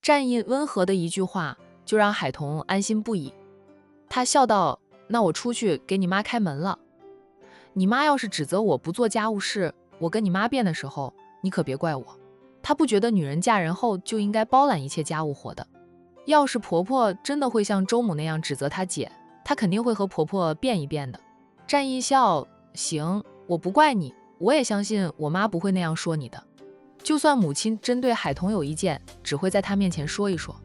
战印温和的一句话就让海童安心不已。他笑道：“那我出去给你妈开门了。你妈要是指责我不做家务事，我跟你妈辩的时候，你可别怪我。她不觉得女人嫁人后就应该包揽一切家务活的。要是婆婆真的会像周母那样指责她姐，她肯定会和婆婆辩一辩的。”战印笑：“行，我不怪你，我也相信我妈不会那样说你的。就算母亲针对海童有意见，只会在她面前说一说，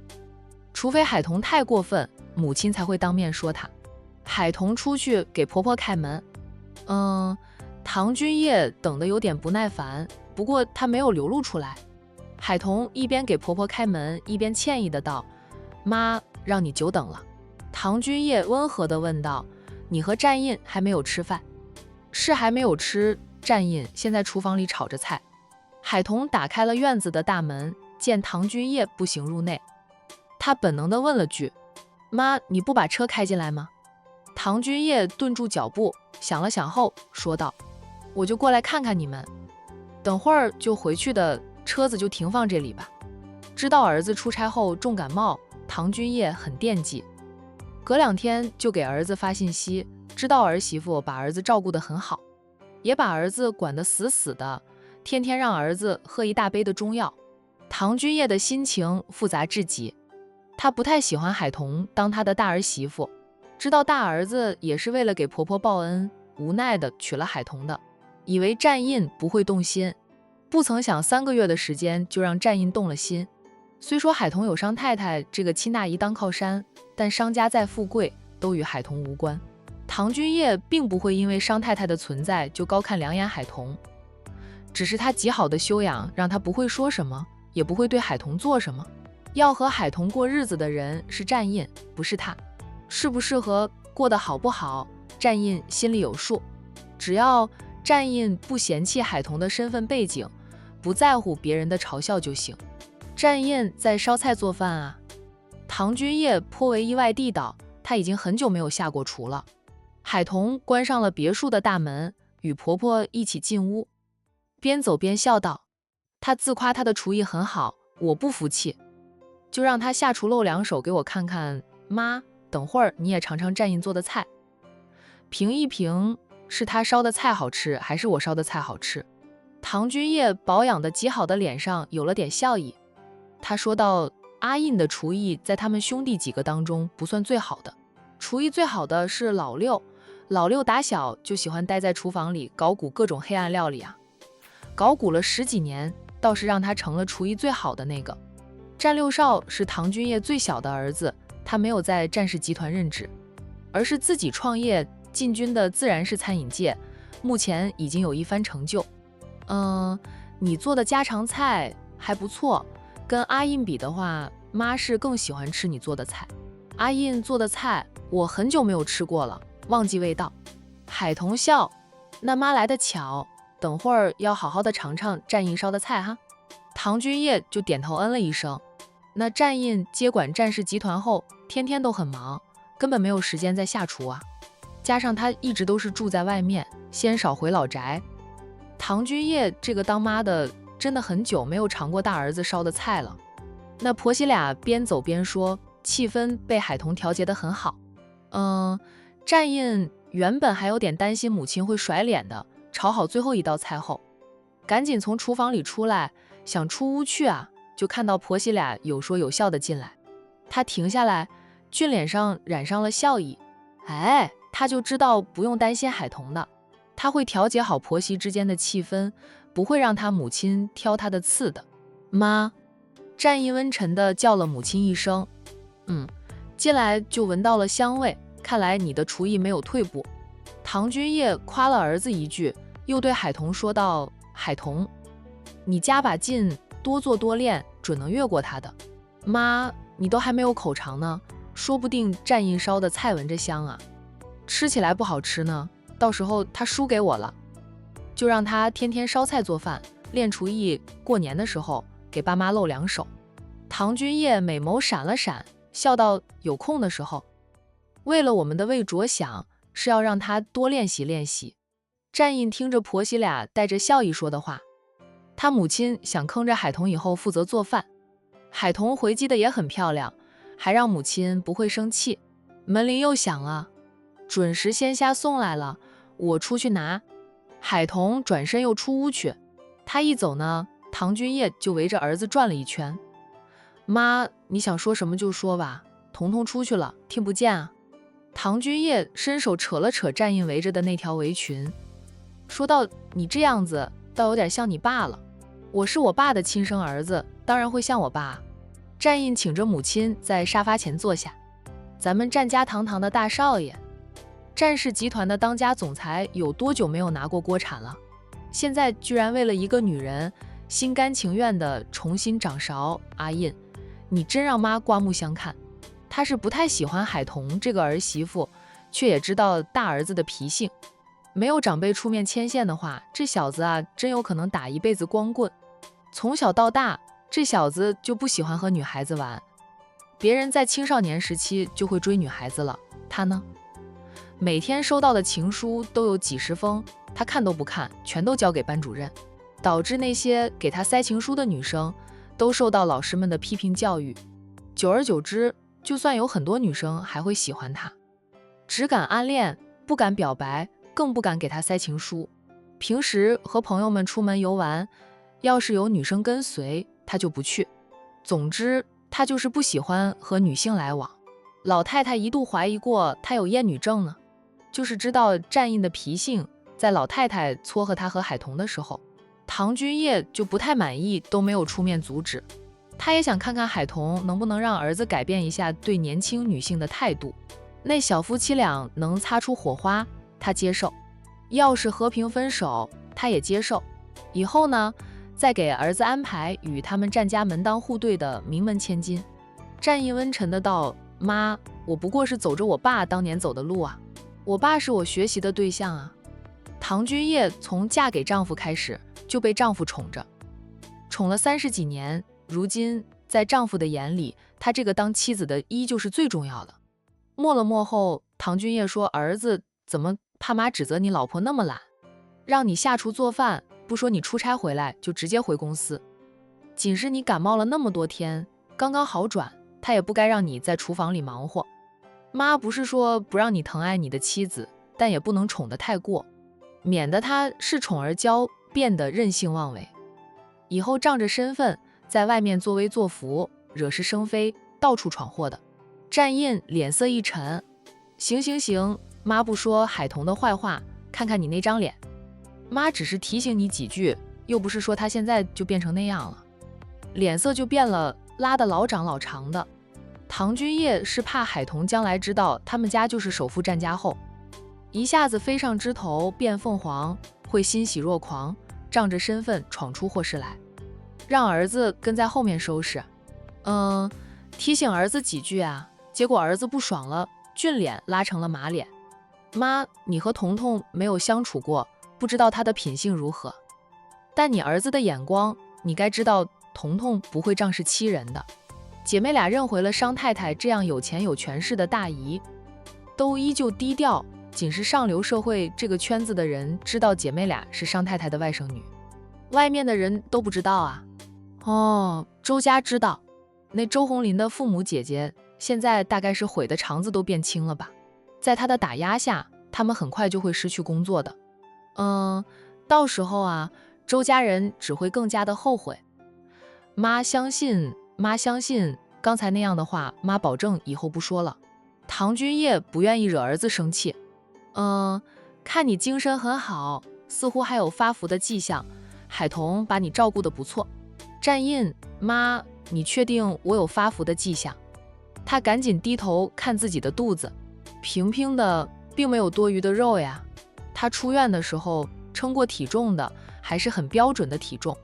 除非海童太过分，母亲才会当面说他。”海童出去给婆婆开门。唐君叶等得有点不耐烦，不过他没有流露出来。海童一边给婆婆开门，一边歉意的道：“妈，让你久等了。”唐君叶温和地问道：“你和战印还没有吃饭？”“是还没有吃，战印现在厨房里炒着菜。”海童打开了院子的大门，见唐君叶步行入内，他本能地问了句：“妈，你不把车开进来吗？”唐君叶顿住脚步，想了想后说道：“我就过来看看你们，等会儿就回去的，车子就停放这里吧。”知道儿子出差后重感冒，唐君叶很惦记，隔2天就给儿子发信息，知道儿媳妇把儿子照顾得很好，也把儿子管得死死的，天天让儿子喝一大杯的中药。唐君叶的心情复杂至极，他不太喜欢海童当他的大儿媳妇，知道大儿子也是为了给婆婆报恩，无奈的娶了海童的，以为战印不会动心，不曾想3个月的时间就让战印动了心。虽说海童有商太太这个亲大姨当靠山，但商家再富贵都与海童无关。唐君叶并不会因为商太太的存在就高看两眼海童，只是他极好的修养让他不会说什么，也不会对海童做什么。要和海童过日子的人是战印，不是他。适不适合，过得好不好，战印心里有数。只要战印不嫌弃海童的身份背景，不在乎别人的嘲笑就行。战印在烧菜做饭啊。唐君叶颇为意外地道，他已经很久没有下过厨了。海童关上了别墅的大门，与婆婆一起进屋，边走边笑道：“他自夸他的厨艺很好，我不服气，就让他下厨露2手给我看看。妈，等会儿你也尝尝战印做的菜，评一评是他烧的菜好吃，还是我烧的菜好吃。”唐君叶保养的极好的脸上有了点笑意，他说道：“阿印的厨艺在他们兄弟几个当中不算最好的，厨艺最好的是老六。老六打小就喜欢待在厨房里搞鼓各种黑暗料理啊，搞鼓了10几年，倒是让他成了厨艺最好的那个。战六少是唐君叶最小的儿子，他没有在战氏集团任职，而是自己创业，进军的自然是餐饮界，目前已经有一番成就。你做的家常菜还不错，跟阿印比的话，妈是更喜欢吃你做的菜。阿印做的菜我很久没有吃过了，忘记味道。”海童笑：“那妈来得巧，等会儿要好好的尝尝战印烧的菜哈。”唐君叶就点头嗯了一声。那战印接管战氏集团后，天天都很忙，根本没有时间再下厨啊。加上他一直都是住在外面，鲜少回老宅。唐君叶这个当妈的真的很久没有尝过大儿子烧的菜了。那婆媳俩边走边说，气氛被海童调节得很好。战印原本还有点担心母亲会甩脸的，炒好最后一道菜后，赶紧从厨房里出来，想出屋去啊，就看到婆媳俩有说有笑的进来。他停下来，俊脸上染上了笑意。他就知道不用担心海童的，他会调节好婆媳之间的气氛，不会让他母亲挑他的刺的。妈，战印温沉地叫了母亲一声。进来就闻到了香味，看来你的厨艺没有退步。唐君叶夸了儿子一句，又对海童说道：“海童，你加把劲，多做多练，准能越过他的。妈，你都还没有口尝呢，说不定战印烧的菜闻着香啊，吃起来不好吃呢，到时候他输给我了。就让他天天烧菜做饭，练厨艺，过年的时候给爸妈露2手。”唐君叶美眸闪了闪，笑道：“有空的时候，为了我们的胃着想，是要让他多练习练习。”战印听着婆媳俩带着笑意说的话，他母亲想坑着海童以后负责做饭，海童回击的也很漂亮，还让母亲不会生气。门铃又响了，准时鲜虾送来了，我出去拿。海童转身又出屋去，他一走呢，唐君叶就围着儿子转了一圈。妈，你想说什么就说吧，彤彤出去了，听不见啊。唐君叶伸手扯了扯战印围着的那条围裙，说道：你这样子倒有点像你爸了，我是我爸的亲生儿子，当然会像我爸。战印请着母亲在沙发前坐下，咱们战家堂堂的大少爷，战氏集团的当家总裁有多久没有拿过锅铲了？现在居然为了一个女人心甘情愿地重新掌勺。阿印，你真让妈刮目相看。她是不太喜欢海童这个儿媳妇，却也知道大儿子的脾性，没有长辈出面牵线的话，这小子啊真有可能打一辈子光棍。从小到大，这小子就不喜欢和女孩子玩，别人在青少年时期就会追女孩子了，他呢，每天收到的情书都有几十封，他看都不看，全都交给班主任，导致那些给他塞情书的女生都受到老师们的批评教育。久而久之，就算有很多女生还会喜欢他，只敢暗恋，不敢表白，更不敢给他塞情书。平时和朋友们出门游玩，要是有女生跟随，他就不去。总之，他就是不喜欢和女性来往。老太太一度怀疑过他有厌女症呢，就是知道战印的脾性，在老太太撮合他和海童的时候，唐君叶就不太满意，都没有出面阻止。他也想看看海童能不能让儿子改变一下对年轻女性的态度。那小夫妻俩能擦出火花，他接受；要是和平分手，他也接受。以后呢，再给儿子安排与他们战家门当户对的名门千金。战印温沉的道：妈，我不过是走着我爸当年走的路啊，我爸是我学习的对象啊。唐君叶从嫁给丈夫开始就被丈夫宠着，宠了30几年，如今在丈夫的眼里，她这个当妻子的依旧是最重要的。默了默后，唐君叶说：儿子怎么怕妈指责你老婆那么懒，让你下厨做饭，不说你出差回来就直接回公司。仅是你感冒了那么多天，刚刚好转，她也不该让你在厨房里忙活。妈不是说不让你疼爱你的妻子，但也不能宠得太过，免得她恃宠而骄，变得任性妄为，以后仗着身份在外面作威作福，惹是生非，到处闯祸的。战印脸色一沉：行行行，妈不说海童的坏话，看看你那张脸。妈只是提醒你几句，又不是说他现在就变成那样了。脸色就变了，拉得老长老长的。唐君叶是怕海童将来知道他们家就是首富战家后，一下子飞上枝头变凤凰，会欣喜若狂，仗着身份闯出祸事来，让儿子跟在后面收拾。提醒儿子几句啊，结果儿子不爽了，俊脸拉成了马脸。妈，你和彤彤没有相处过，不知道他的品性如何，但你儿子的眼光，你该知道彤彤不会仗势欺人的。姐妹俩认回了商太太这样有钱有权势的大姨，都依旧低调，仅是上流社会这个圈子的人知道姐妹俩是商太太的外甥女，外面的人都不知道啊。哦，周家知道，那周红林的父母姐姐现在大概是悔的肠子都变青了吧，在她的打压下，他们很快就会失去工作的。到时候啊，周家人只会更加的后悔。妈相信，刚才那样的话，妈保证以后不说了。唐君叶不愿意惹儿子生气。看你精神很好，似乎还有发福的迹象，海童把你照顾得不错。战印，妈，你确定我有发福的迹象？他赶紧低头看自己的肚子，平平的，并没有多余的肉呀。他出院的时候称过体重的，还是很标准的体重。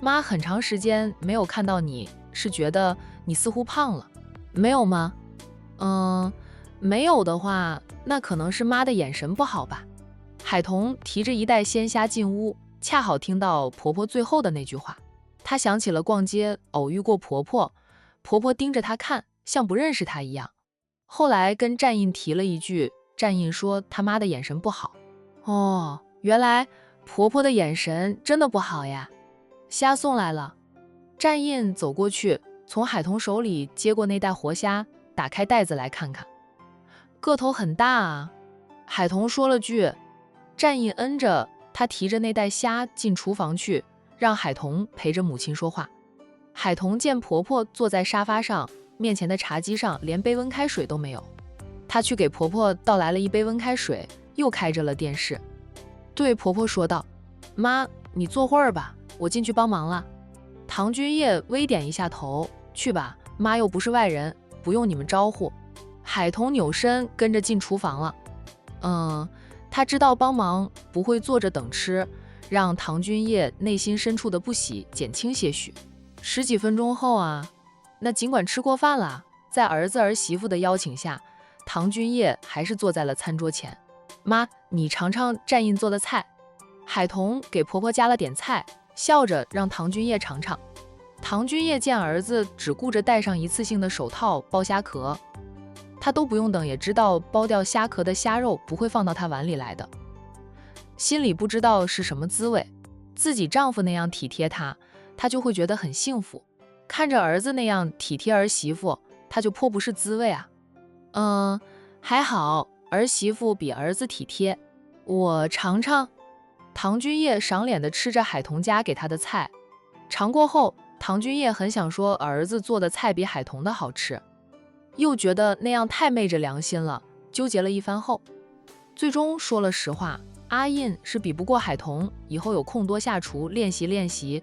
妈很长时间没有看到你，是觉得你似乎胖了，没有吗？没有的话，那可能是妈的眼神不好吧。海童提着一袋鲜虾进屋，恰好听到婆婆最后的那句话，她想起了逛街偶遇过婆婆，婆婆盯着她看，像不认识她一样。后来跟战印提了一句，战印说他妈的眼神不好。哦，原来婆婆的眼神真的不好呀。虾送来了。战印走过去，从海童手里接过那袋活虾，打开袋子来看看，个头很大啊。海童说了句，战印恩着他提着那袋虾进厨房去，让海童陪着母亲说话。海童见婆婆坐在沙发上，面前的茶几上连杯温开水都没有，她去给婆婆倒来了一杯温开水，又开着了电视，对婆婆说道：“妈，你坐会儿吧，我进去帮忙了。”唐君叶微点一下头，去吧，妈又不是外人，不用你们招呼。海童扭身跟着进厨房了。他知道帮忙不会坐着等吃，让唐君叶内心深处的不喜减轻些许。10几分钟后啊，那尽管吃过饭了，在儿子儿媳妇的邀请下，唐君叶还是坐在了餐桌前。妈，你尝尝战印做的菜。海童给婆婆夹了点菜，笑着让唐君叶尝尝。唐君叶见儿子只顾着戴上一次性的手套剥虾壳，他都不用等也知道剥掉虾壳的虾肉不会放到他碗里来的，心里不知道是什么滋味。自己丈夫那样体贴她就会觉得很幸福，看着儿子那样体贴儿媳妇，她就颇不是滋味啊。还好儿媳妇比儿子体贴，我尝尝。唐君叶赏脸地吃着海童家给他的菜，尝过后，唐君叶很想说儿子做的菜比海童的好吃，又觉得那样太昧着良心了，纠结了一番后，最终说了实话，阿印是比不过海童，以后有空多下厨练习练习，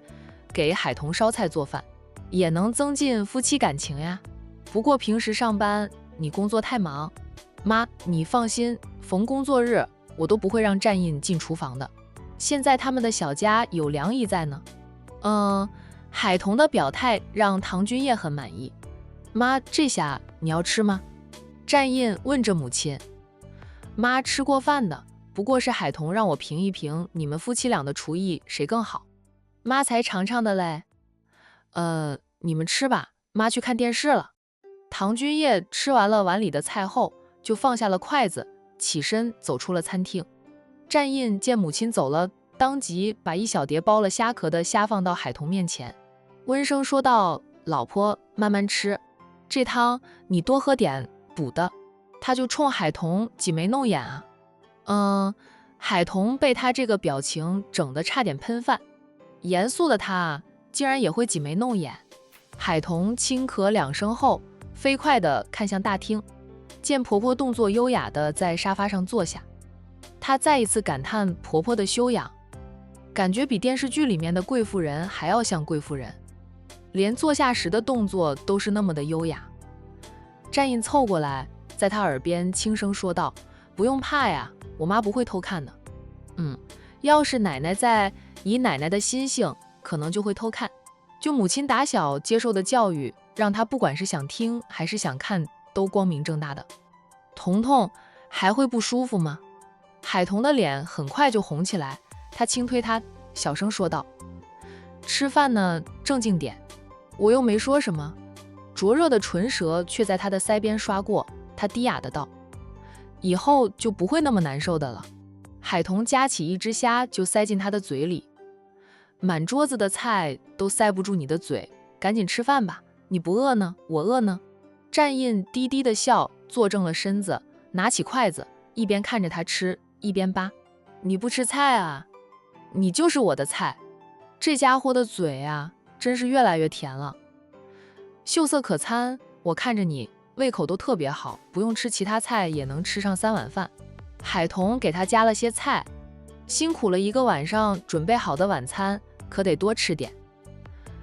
给海童烧菜做饭，也能增进夫妻感情呀。不过平时上班你工作太忙，妈你放心，逢工作日我都不会让战印进厨房的。现在他们的小家有梁姨在呢。海童的表态让唐君叶很满意。妈，这下你要吃吗？战印问着母亲。妈吃过饭的，不过是海童让我评一评你们夫妻俩的厨艺谁更好，妈才尝尝的嘞。你们吃吧，妈去看电视了。唐君叶吃完了碗里的菜后，就放下了筷子，起身走出了餐厅。战印见母亲走了，当即把一小碟剥了虾壳的虾放到海童面前，温声说道：“老婆，慢慢吃，这汤你多喝点，补的。”他就冲海童挤眉弄眼啊。海童被他这个表情整得差点喷饭，严肃的他竟然也会挤眉弄眼。海童轻咳2声后，飞快地看向大厅，见婆婆动作优雅地在沙发上坐下，她再一次感叹婆婆的修养，感觉比电视剧里面的贵妇人还要像贵妇人，连坐下时的动作都是那么的优雅。战印凑过来，在她耳边轻声说道：“不用怕呀，我妈不会偷看的。要是奶奶在，以奶奶的心性，可能就会偷看。就母亲打小接受的教育，让她不管是想听还是想看，都光明正大的。彤彤还会不舒服吗？”海童的脸很快就红起来，他轻推他，小声说道：“吃饭呢，正经点。”我又没说什么。灼热的唇舌却在他的腮边刷过，他低哑的道：“以后就不会那么难受的了。”海童夹起一只虾就塞进他的嘴里，满桌子的菜都塞不住你的嘴，赶紧吃饭吧，你不饿呢，我饿呢。战印低低的笑，坐正了身子，拿起筷子，一边看着他吃，一边扒：“你不吃菜啊？你就是我的菜。这家伙的嘴啊，真是越来越甜了。秀色可餐，我看着你胃口都特别好，不用吃其他菜也能吃上3碗饭。”海童给他加了些菜，辛苦了一个晚上准备好的晚餐，可得多吃点，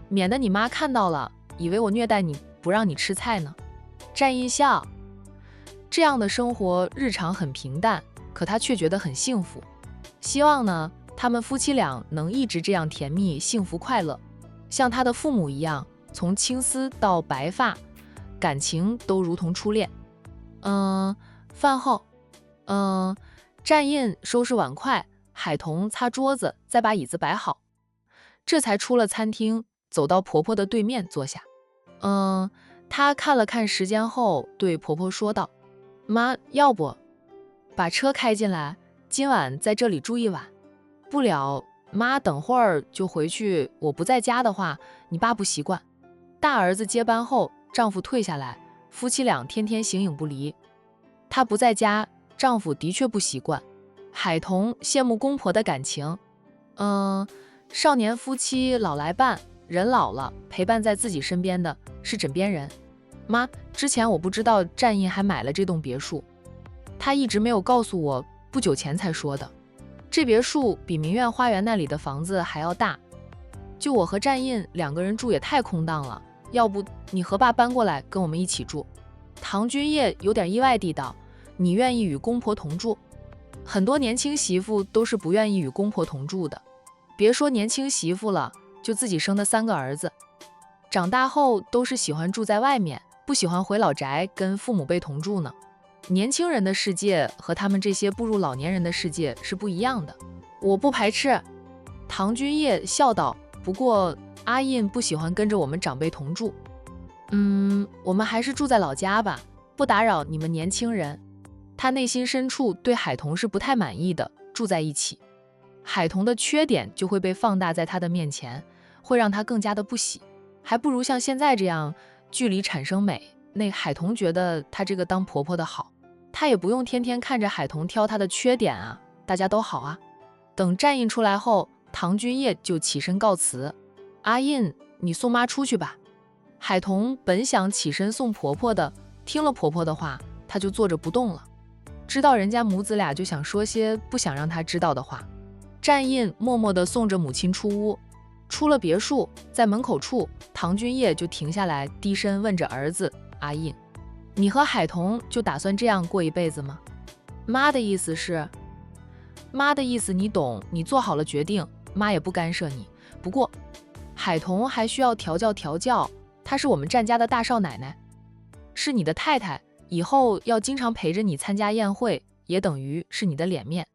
免得你妈看到了，以为我虐待你，不让你吃菜呢。战印笑，这样的生活日常很平淡，可他却觉得很幸福。希望呢，他们夫妻俩能一直这样甜蜜、幸福、快乐，像他的父母一样，从青丝到白发，感情都如同初恋。饭后，战印收拾碗筷，海童擦桌子，再把椅子摆好，这才出了餐厅，走到婆婆的对面坐下。她看了看时间后，对婆婆说道：“妈，要不把车开进来，今晚在这里住一晚。不了，妈等会儿就回去，我不在家的话，你爸不习惯。”大儿子接班后，丈夫退下来，夫妻俩天天形影不离。她不在家，丈夫的确不习惯。海彤羡慕公婆的感情，少年夫妻老来伴，人老了陪伴在自己身边的是枕边人。妈，之前我不知道战印还买了这栋别墅，他一直没有告诉我，不久前才说的。这别墅比明苑花园那里的房子还要大，就我和战印2个人住也太空荡了，要不你和爸搬过来跟我们一起住。唐君业有点意外地道，你愿意与公婆同住？很多年轻媳妇都是不愿意与公婆同住的，别说年轻媳妇了，就自己生的3个儿子，长大后都是喜欢住在外面，不喜欢回老宅跟父母辈同住呢。年轻人的世界和他们这些步入老年人的世界是不一样的。我不排斥。唐君业笑道，不过阿印不喜欢跟着我们长辈同住。我们还是住在老家吧，不打扰你们年轻人。他内心深处对海彤是不太满意的，住在一起，海彤的缺点就会被放大在他的面前，会让他更加的不喜。还不如像现在这样，距离产生美。那海彤觉得她这个当婆婆的好，她也不用天天看着海彤挑她的缺点啊，大家都好啊。等战印出来后，唐君业就起身告辞，阿印，你送妈出去吧。海彤本想起身送婆婆的，听了婆婆的话，她就坐着不动了。知道人家母子俩就想说些不想让她知道的话。战印默默地送着母亲出屋，出了别墅，在门口处，唐君业就停下来，低声问着儿子，阿印，你和海彤就打算这样过一辈子吗？妈的意思是，妈的意思你懂，你做好了决定，妈也不干涉你。不过海彤还需要调教，她是我们战家的大少奶奶，是你的太太，以后要经常陪着你参加宴会，也等于是你的脸面。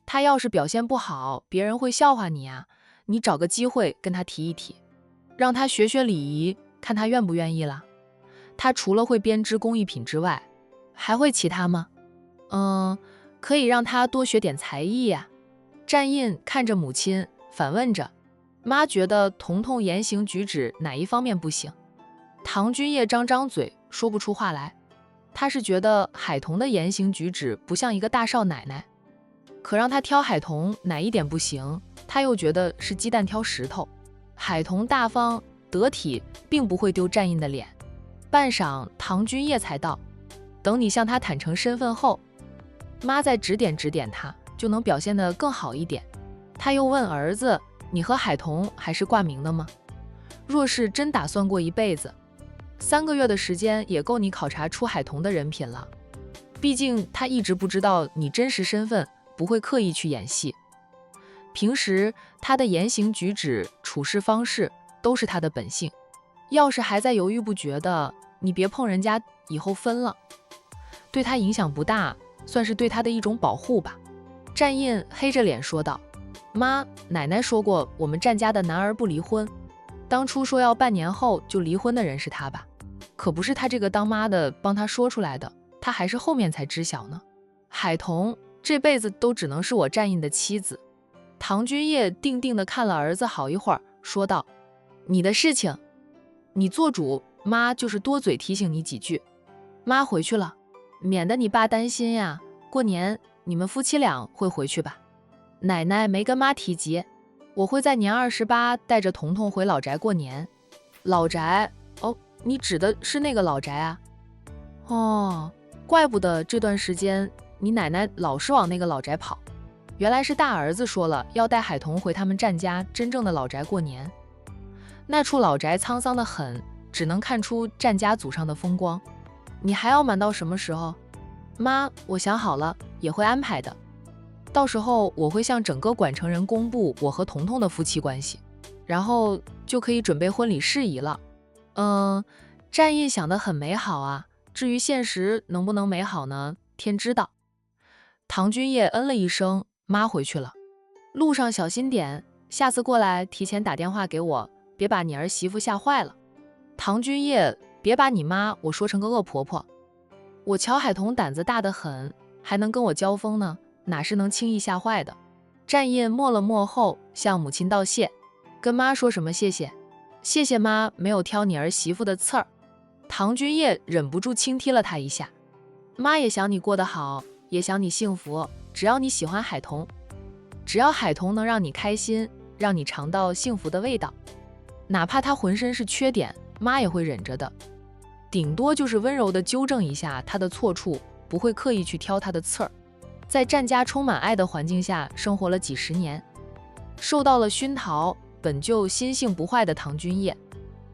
她要是表现不好，别人会笑话你啊，你找个机会跟她提一提，让她学学礼仪，看她愿不愿意了。她除了会编织工艺品之外，还会其他吗？可以让她多学点才艺呀。战印看着母亲，反问着，妈觉得彤彤言行举止哪一方面不行？唐君业张嘴说不出话来，他是觉得海彤的言行举止不像一个大少奶奶，可让他挑海彤哪一点不行，他又觉得是鸡蛋挑石头。海彤大方得体，并不会丢战印的脸。半晌，唐君业才道，等你向他坦诚身份后，妈再指点他，就能表现得更好一点。他又问儿子，你和海彤还是挂名的吗？若是真打算过一辈子，3个月的时间也够你考察出海彤的人品了。毕竟他一直不知道你真实身份，不会刻意去演戏。平时他的言行举止、处事方式都是他的本性。要是还在犹豫不决的，你别碰人家，以后分了，对他影响不大，算是对他的一种保护吧。战印黑着脸说道，妈，奶奶说过我们战家的男儿不离婚，当初说要半年后就离婚的人是他吧？可不是他这个当妈的帮他说出来的，他还是后面才知晓呢。海彤这辈子都只能是我战印的妻子。唐君业定定地看了儿子好一会儿，说道，你的事情你做主，妈就是多嘴提醒你几句。妈回去了，免得你爸担心呀。过年你们夫妻俩会回去吧？奶奶没跟妈提及，我会在年28带着彤彤回老宅过年。老宅？哦，你指的是那个老宅啊？哦，怪不得这段时间你奶奶老是往那个老宅跑，原来是大儿子说了要带海彤回他们战家真正的老宅过年。那处老宅沧桑得很，只能看出战家祖上的风光。你还要瞒到什么时候？妈，我想好了，也会安排的。到时候我会向整个管城人公布我和彤彤的夫妻关系，然后就可以准备婚礼事宜了。战印想得很美好啊，至于现实能不能美好呢？天知道。唐君业嗯了一声，妈回去了，路上小心点，下次过来提前打电话给我，别把你儿媳妇吓坏了。唐君业，别把你妈我说成个恶婆婆。我乔海彤胆子大得很，还能跟我交锋呢，哪是能轻易吓坏的。战印默了默后，向母亲道谢，跟妈说什么谢谢。谢谢妈没有挑你儿媳妇的刺儿。唐君叶忍不住轻踢了他一下。妈也想你过得好，也想你幸福，只要你喜欢海童，只要海童能让你开心，让你尝到幸福的味道，哪怕他浑身是缺点，妈也会忍着的，顶多就是温柔地纠正一下他的错处，不会刻意去挑他的刺儿。在战家充满爱的环境下生活了几十年，受到了熏陶，本就心性不坏的唐君叶，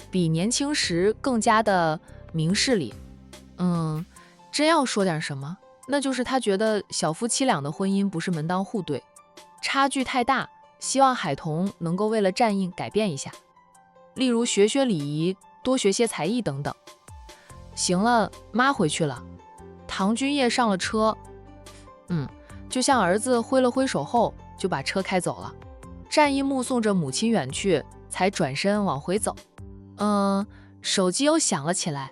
比年轻时更加的明事理。真要说点什么，那就是他觉得小夫妻俩的婚姻不是门当户对，差距太大，希望海童能够为了战印改变一下，例如学学礼仪，多学些才艺等等。行了，妈回去了。唐君叶上了车，就向儿子挥了挥手后，就把车开走了。战印目送着母亲远去，才转身往回走。手机又响了起来，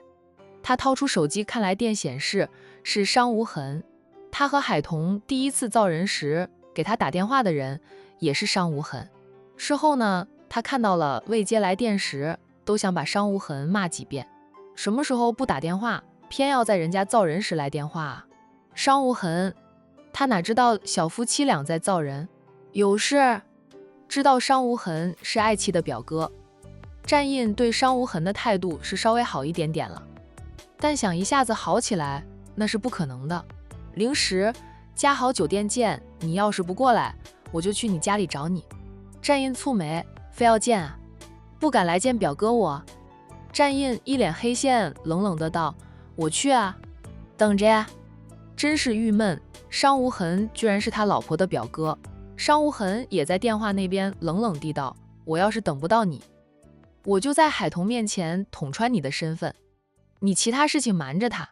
他掏出手机看来电显示是商无痕。他和海童第一次造人时给他打电话的人也是商无痕。事后呢，他看到了未接来电时，都想把商无痕骂几遍。什么时候不打电话，偏要在人家造人时来电话啊？商无痕，他哪知道小夫妻俩在造人？有事？知道商无痕是爱妻的表哥，战印对商无痕的态度是稍微好一点点了，但想一下子好起来，那是不可能的。0时，嘉豪酒店见，你要是不过来，我就去你家里找你。战印蹙眉，非要见啊？不敢来见表哥我？战印一脸黑线，冷冷的道：我去啊，等着呀。真是郁闷，商无痕居然是他老婆的表哥。商无痕也在电话那边冷冷地道：我要是等不到你，我就在海童面前捅穿你的身份。你其他事情瞒着他，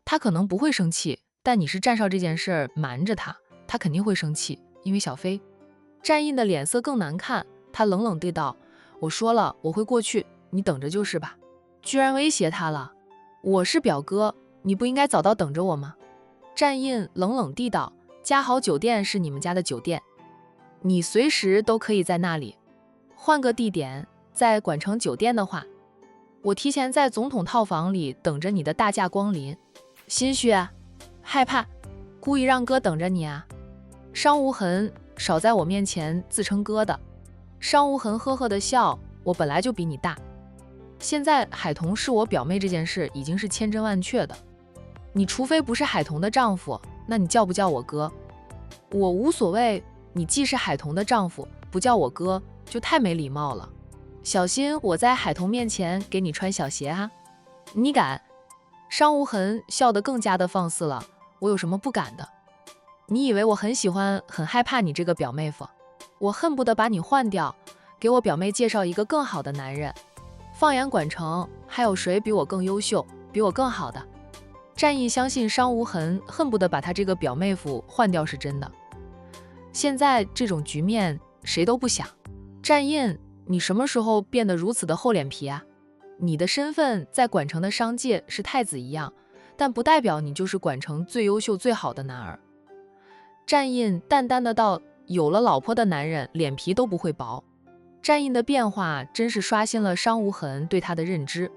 他可能不会生气，但你是战少这件事儿瞒着他，他肯定会生气，因为小飞。战印的脸色更难看，他冷冷地道：我说了我会过去，你等着就是吧。居然威胁他了，我是表哥，你不应该早到等着我吗？战印冷冷地道：嘉豪酒店是你们家的酒店，你随时都可以在那里。换个地点，在管城酒店的话，我提前在总统套房里等着你的大驾光临。心虚啊？害怕？故意让哥等着你啊？商无痕，少在我面前自称哥的。商无痕呵呵的笑，我本来就比你大，现在海童是我表妹这件事已经是千真万确的，你除非不是海童的丈夫，那你叫不叫我哥？我无所谓，你既是海童的丈夫，不叫我哥就太没礼貌了。小心我在海童面前给你穿小鞋啊！你敢？商无痕笑得更加的放肆了，我有什么不敢的？你以为我很喜欢很害怕你这个表妹夫？我恨不得把你换掉，给我表妹介绍一个更好的男人。放眼管城，还有谁比我更优秀，比我更好的？战印相信商无痕恨不得把他这个表妹夫换掉是真的。现在这种局面谁都不想。战印，你什么时候变得如此的厚脸皮啊？你的身份在管城的商界是太子一样，但不代表你就是管城最优秀最好的男儿。战印淡淡的道：有了老婆的男人脸皮都不会薄。战印的变化真是刷新了商无痕对他的认知。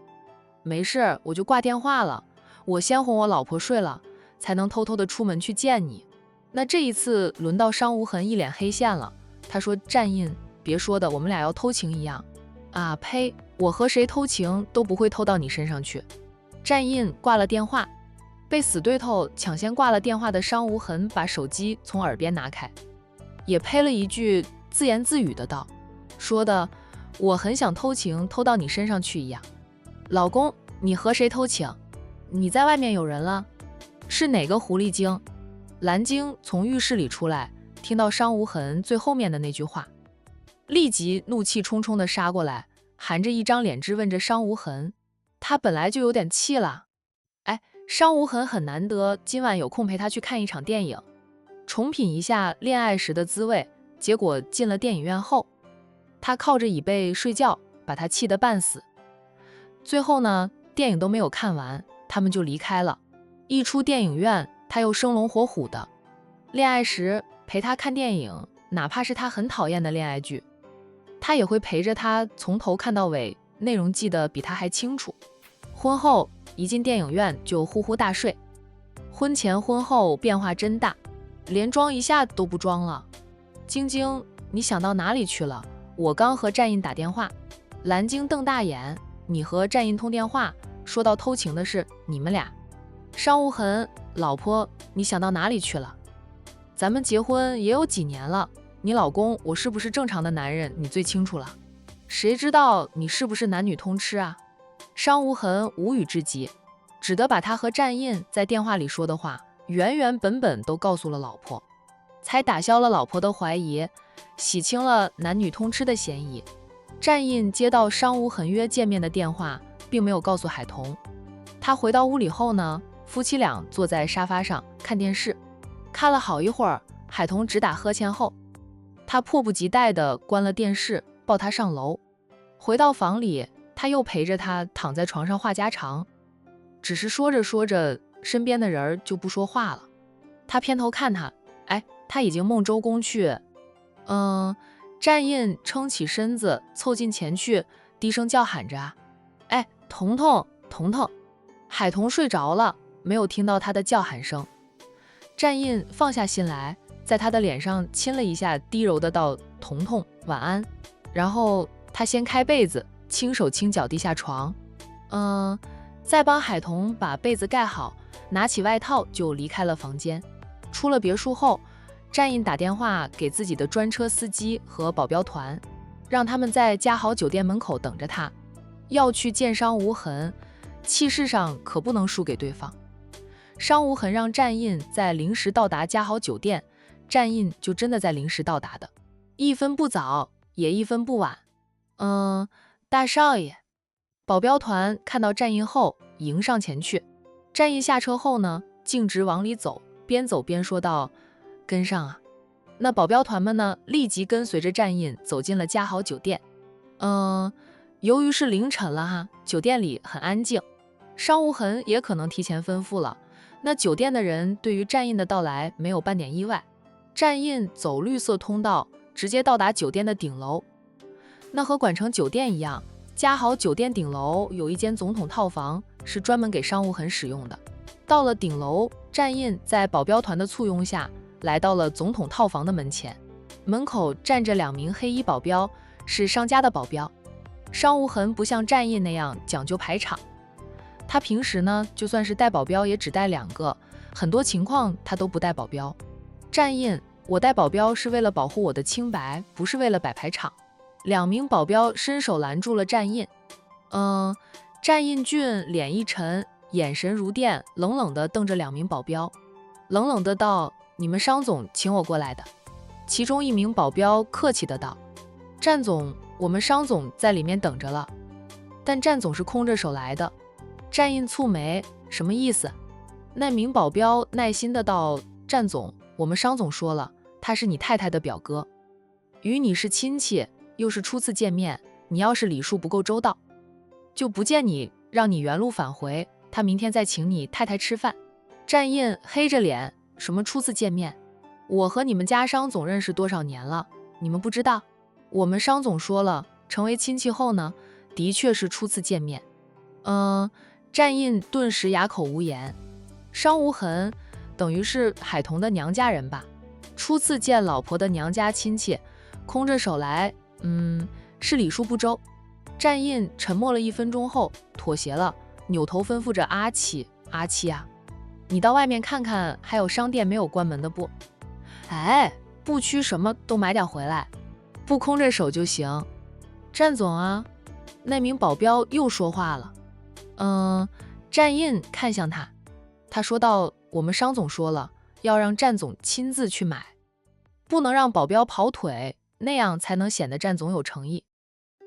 没事，我就挂电话了，我先哄我老婆睡了，才能偷偷的出门去见你。那这一次轮到商无痕一脸黑线了，他说：战印，别说的我们俩要偷情一样啊！呸，我和谁偷情都不会偷到你身上去。战印挂了电话，被死对头抢先挂了电话的商无痕把手机从耳边拿开，也呸了一句，自言自语的道：说的我很想偷情偷到你身上去一样。老公，你和谁偷情？你在外面有人了？是哪个狐狸精？蓝鲸从浴室里出来，听到商无痕最后面的那句话，立即怒气冲冲地杀过来，含着一张脸质问着商无痕。他本来就有点气了，商无痕很难得今晚有空陪他去看一场电影，重品一下恋爱时的滋味。结果进了电影院后，他靠着椅背睡觉，把他气得半死。最后呢，电影都没有看完，他们就离开了。一出电影院，他又生龙活虎的。恋爱时陪他看电影，哪怕是他很讨厌的恋爱剧，他也会陪着他从头看到尾，内容记得比他还清楚。婚后一进电影院就呼呼大睡，婚前婚后变化真大，连装一下都不装了。晶晶，你想到哪里去了？我刚和战印打电话。蓝晶瞪大眼，你和战印通电话，说到偷情的事，你们俩。商无痕，老婆，你想到哪里去了？咱们结婚也有几年了，你老公我是不是正常的男人，你最清楚了。谁知道你是不是男女通吃啊？商无痕无语至极，只得把他和战印在电话里说的话原原本本都告诉了老婆，才打消了老婆的怀疑，洗清了男女通吃的嫌疑。战印接到商无痕约见面的电话，并没有告诉海童。他回到屋里后呢，夫妻俩坐在沙发上看电视，看了好一会儿，海童直打呵欠后，他迫不及待地关了电视，抱他上楼。回到房里，他又陪着他躺在床上话家常，只是说着说着，身边的人就不说话了。他偏头看他，他已经梦周公去。战印撑起身子，凑近前去，低声叫喊着：“彤彤，彤彤！”海童睡着了，没有听到他的叫喊声。战印放下心来，在他的脸上亲了一下，低柔的道：“彤彤，晚安。”然后他掀开被子，轻手轻脚地下床，再帮海童把被子盖好，拿起外套就离开了房间。出了别墅后，战印打电话给自己的专车司机和保镖团，让他们在嘉豪酒店门口等着他，要去见商无痕，气势上可不能输给对方。商无痕让战印在临时到达嘉豪酒店，战印就真的在临时到达的，一分不早，也一分不晚。大少爷，保镖团看到战印后迎上前去。战印下车后呢，径直往里走，边走边说道：“跟上啊！”那保镖团们呢，立即跟随着战印走进了嘉豪酒店。由于是凌晨了哈，酒店里很安静，商无痕也可能提前吩咐了。那酒店的人对于战印的到来没有半点意外。战印走绿色通道，直接到达酒店的顶楼。那和管城酒店一样，嘉豪酒店顶楼有一间总统套房，是专门给商无痕使用的。到了顶楼，战印在保镖团的簇拥下来到了总统套房的门前，门口站着2名黑衣保镖，是商家的保镖。商无痕不像战印那样讲究排场，他平时呢，就算是带保镖也只带2个，很多情况他都不带保镖。战印，我带保镖是为了保护我的清白，不是为了摆排场。2名保镖伸手拦住了战印。战印俊脸一沉，眼神如电，冷冷地瞪着2名保镖，冷冷地道：“你们商总请我过来的。”其中1名保镖客气地道：“战总，我们商总在里面等着了。”但战总是空着手来的。战印蹙眉，什么意思？那名保镖耐心地道：“战总，我们商总说了，他是你太太的表哥，与你是亲戚，又是初次见面，你要是礼数不够周到，就不见你，让你原路返回，他明天再请你太太吃饭。”战印黑着脸，什么初次见面？我和你们家商总认识多少年了，你们不知道？我们商总说了，成为亲戚后呢，的确是初次见面。战印顿时哑口无言。商无痕等于是海童的娘家人吧？初次见老婆的娘家亲戚，空着手来，是礼数不周。战印沉默了1分钟后妥协了，扭头吩咐着阿七：“阿七啊，你到外面看看，还有商店没有关门的不？不屈什么都买点回来，不空着手就行。”战总啊，那名保镖又说话了。战印看向他说道：“我们商总说了，要让战总亲自去买，不能让保镖跑腿，那样才能显得战总有诚意。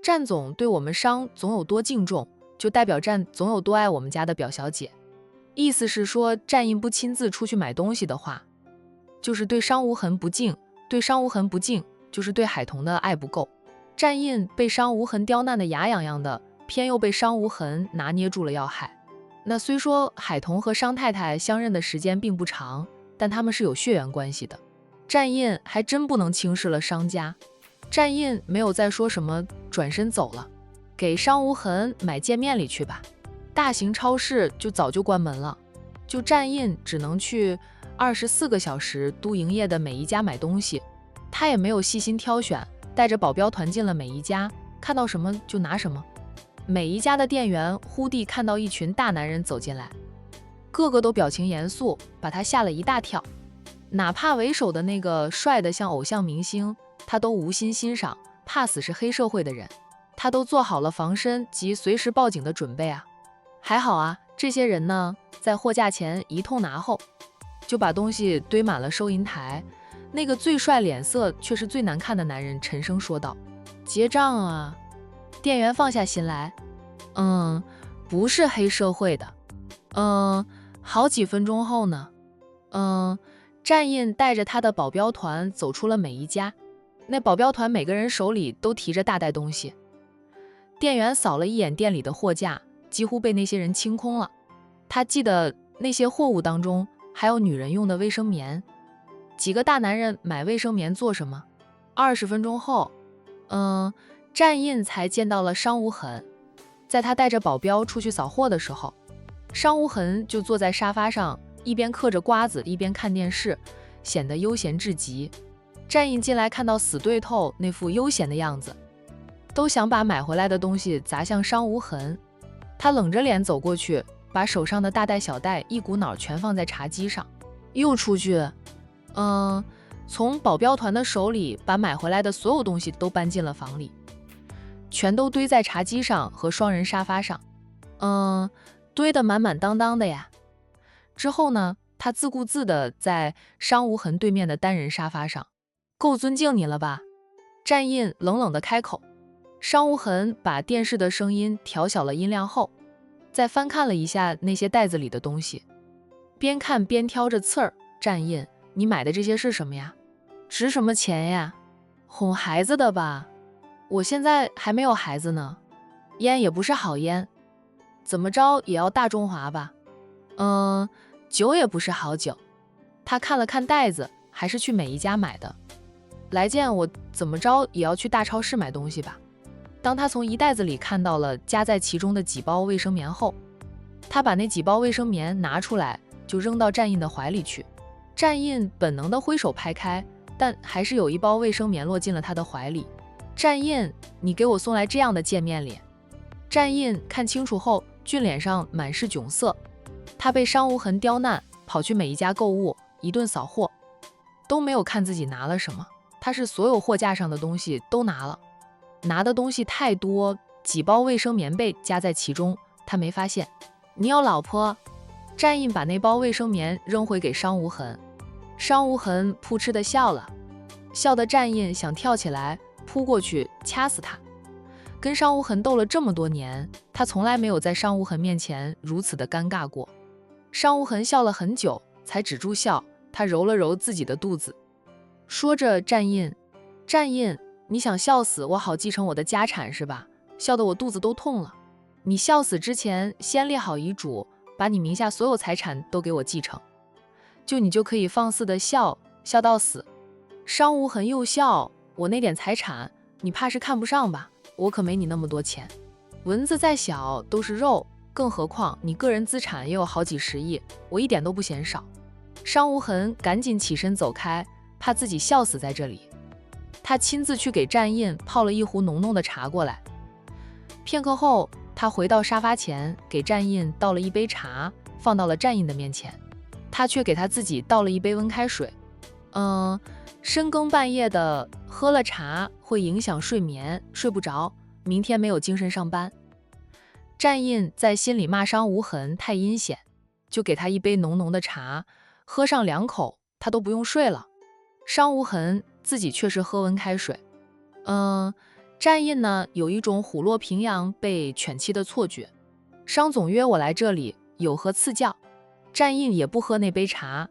战总对我们商总有多敬重，就代表战总有多爱我们家的表小姐。”意思是说，战印不亲自出去买东西的话，就是对商无痕不敬，对商无痕不敬，就是对海童的爱不够。战印被商无痕刁难的牙痒痒的，偏又被商无痕拿捏住了要害。那虽说海童和商太太相认的时间并不长，但他们是有血缘关系的。战印还真不能轻视了商家。战印没有再说什么，转身走了。给商无痕买见面礼去吧。大型超市就早就关门了，就战印只能去24个小时都营业的每一家买东西。他也没有细心挑选，带着保镖团进了每一家，看到什么就拿什么。每一家的店员忽地看到一群大男人走进来，个个都表情严肃，把他吓了一大跳。哪怕为首的那个帅得像偶像明星，他都无心欣赏，怕死是黑社会的人，他都做好了防身及随时报警的准备啊。还好啊，这些人呢，在货架前一通拿后，就把东西堆满了收银台。那个最帅脸色却是最难看的男人沉声说道：结账啊。店员放下心来，不是黑社会的。好几分钟后呢，战印带着他的保镖团走出了每一家，那保镖团每个人手里都提着大袋东西。店员扫了一眼店里的货架，几乎被那些人清空了。他记得那些货物当中还有女人用的卫生棉。几个大男人买卫生棉做什么？20分钟后，战印才见到了商无痕。在他带着保镖出去扫货的时候，商无痕就坐在沙发上，一边嗑着瓜子一边看电视，显得悠闲至极。战印进来看到死对头那副悠闲的样子，都想把买回来的东西砸向商无痕。他冷着脸走过去，把手上的大袋小袋一股脑全放在茶几上，又出去，从保镖团的手里把买回来的所有东西都搬进了房里，全都堆在茶几上和双人沙发上，堆得满满当当的呀。之后呢，他自顾自地在商无痕对面的单人沙发上。够尊敬你了吧？战印冷冷地开口。商无痕把电视的声音调小了音量后，再翻看了一下那些袋子里的东西，边看边挑着刺儿。战印，你买的这些是什么呀？值什么钱呀？哄孩子的吧？我现在还没有孩子呢。烟也不是好烟，怎么着也要大中华吧？酒也不是好酒。他看了看袋子，还是去每一家买的。来见我怎么着也要去大超市买东西吧。当他从一袋子里看到了夹在其中的几包卫生棉后，他把那几包卫生棉拿出来，就扔到战印的怀里去。战印本能的挥手拍开，但还是有一包卫生棉落进了他的怀里。战印，你给我送来这样的见面礼？战印看清楚后，俊脸上满是窘色。他被商无痕刁难，跑去每一家购物，一顿扫货，都没有看自己拿了什么。他是所有货架上的东西都拿了，拿的东西太多，几包卫生棉被夹在其中，他没发现。你有老婆？战印把那包卫生棉扔回给商无痕。商无痕扑哧的笑了，笑得战印想跳起来扑过去掐死他。跟商无痕斗了这么多年，他从来没有在商无痕面前如此的尴尬过。商无痕笑了很久才止住笑，他揉了揉自己的肚子，说着战印，你想笑死我好继承我的家产是吧？笑得我肚子都痛了。你笑死之前先列好遗嘱，把你名下所有财产都给我继承，你就可以放肆的笑到死。商无痕又笑，我那点财产你怕是看不上吧？我可没你那么多钱，蚊子再小都是肉，更何况你个人资产也有好几十亿，我一点都不嫌少。商无痕赶紧起身走开，怕自己笑死在这里。他亲自去给战印泡了一壶浓浓的茶过来。片刻后，他回到沙发前，给战印倒了一杯茶，放到了战印的面前。他却给他自己倒了一杯温开水。深更半夜的喝了茶会影响睡眠，睡不着，明天没有精神上班。战印在心里骂商无痕太阴险，就给他一杯浓浓的茶，喝上2口，他都不用睡了。商无痕自己却是喝温开水。战印呢，有一种虎落平阳被犬欺的错觉。商总约我来这里，有何赐教？战印也不喝那杯茶，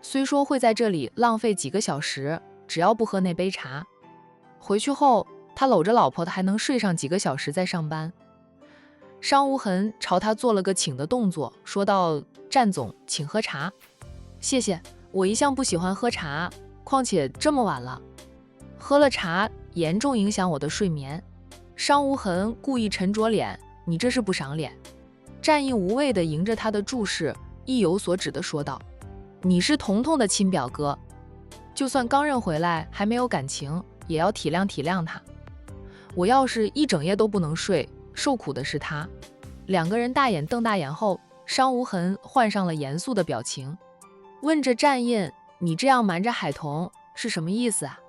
虽说会在这里浪费几个小时，只要不喝那杯茶，回去后他搂着老婆，他还能睡上几个小时再上班。商无痕朝他做了个请的动作，说道：战总，请喝茶。谢谢，我一向不喜欢喝茶，况且这么晚了，喝了茶严重影响我的睡眠。商无痕故意沉着脸，你这是不赏脸。战印无畏地迎着他的注视，意有所指地说道：你是彤彤的亲表哥，就算刚认回来还没有感情，也要体谅体谅他。我要是一整夜都不能睡，受苦的是他。两个人大眼瞪大眼后，商无痕换上了严肃的表情，问着战印：你这样瞒着海童是什么意思啊？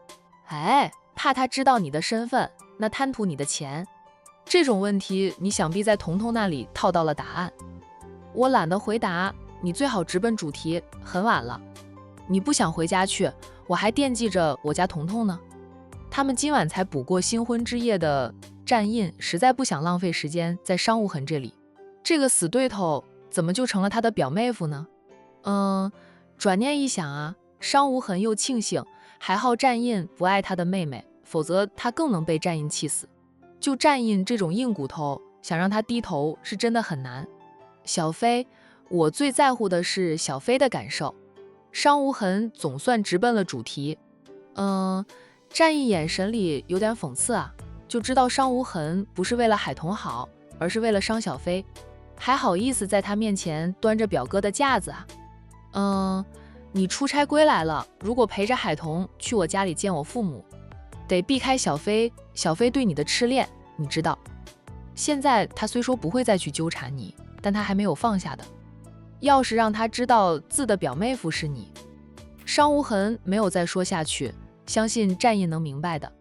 哎，怕他知道你的身份，那贪图你的钱。这种问题你想必在彤彤那里套到了答案。我懒得回答，你最好直奔主题，很晚了。你不想回家去，我还惦记着我家彤彤呢。他们今晚才补过新婚之夜的战印实在不想浪费时间在商无痕这里，这个死对头怎么就成了他的表妹夫呢？转念一想啊，商无痕又庆幸还好战印不爱他的妹妹，否则他更能被战印气死。就战印这种硬骨头，想让他低头是真的很难。小飞，我最在乎的是小飞的感受。商无痕总算直奔了主题。战印眼神里有点讽刺啊，就知道商无痕不是为了海童好，而是为了伤小飞，还好意思在他面前端着表哥的架子啊。你出差归来了，如果陪着海童去我家里见我父母，得避开小飞对你的痴恋，你知道。现在他虽说不会再去纠缠你，但他还没有放下的。要是让他知道自的表妹夫是你，商无痕没有再说下去，相信战印能明白的。